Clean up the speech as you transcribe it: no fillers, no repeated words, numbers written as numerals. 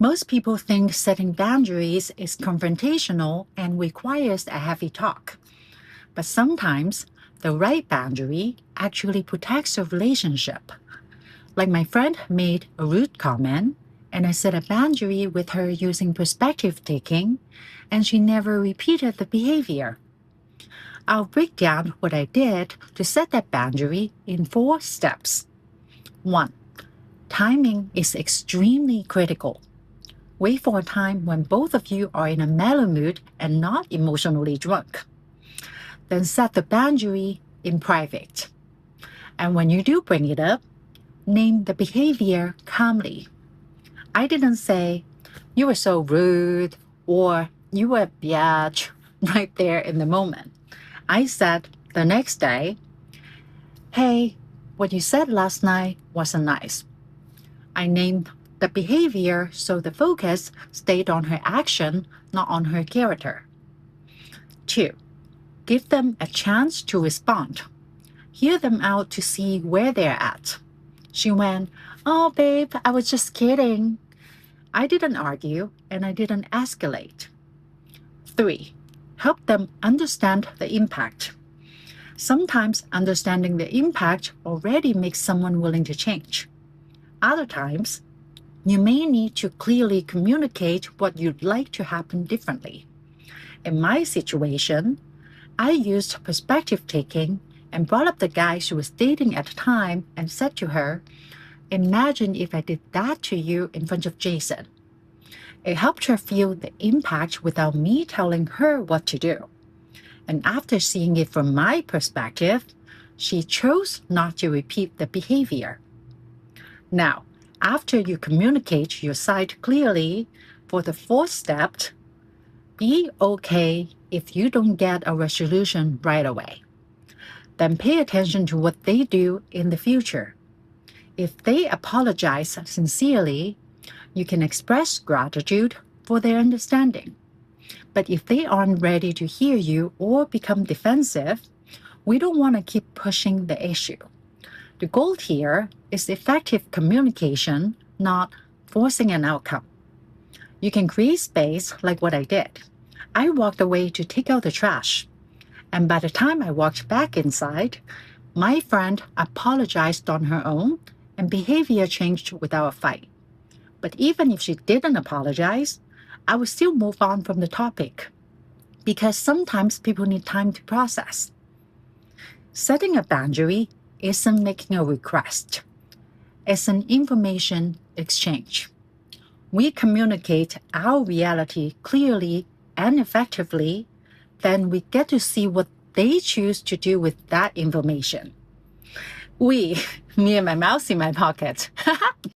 Most people think setting boundaries is confrontational and requires a heavy talk. But sometimes the right boundary actually protects a relationship. Like my friend made a rude comment, and I set a boundary with her using perspective taking, and she never repeated the behavior. I'll break down what I did to set that boundary in 4 steps. 1. Timing is extremely critical. Wait for a time when both of you are in a mellow mood and not emotionally drunk. Then set the boundary in private. And when you do bring it up, name the behavior calmly. I didn't say, "You were so rude," or "You were a biatch," right there in the moment. I said the next day, "Hey, what you said last night wasn't nice." I named the behavior so the focus stayed on her action, not on her character. 2. Give them a chance to respond. Hear them out to see where they're at. She went, "Oh, babe, I was just kidding." I didn't argue and I didn't escalate. 3. Help them understand the impact. Sometimes understanding the impact already makes someone willing to change. Other times, you may need to clearly communicate what you'd like to happen differently. In my situation, I used perspective taking and brought up the guy she was dating at the time and said to her, "Imagine if I did that to you in front of Jason." It helped her feel the impact without me telling her what to do. And after seeing it from my perspective, she chose not to repeat the behavior. Now, after you communicate your side clearly, for the 4th step, be okay if you don't get a resolution right away. Then pay attention to what they do in the future. If they apologize sincerely, you can express gratitude for their understanding. But if they aren't ready to hear you or become defensive, we don't want to keep pushing the issue. The goal here is effective communication, not forcing an outcome. You can create space like what I did. I walked away to take out the trash. And by the time I walked back inside, my friend apologized on her own and behavior changed without a fight. But even if she didn't apologize, I would still move on from the topic because sometimes people need time to process. Setting a boundary isn't making a request. It's an information exchange. We communicate our reality clearly and effectively, then we get to see what they choose to do with that information. We, me and my mouse in my pocket.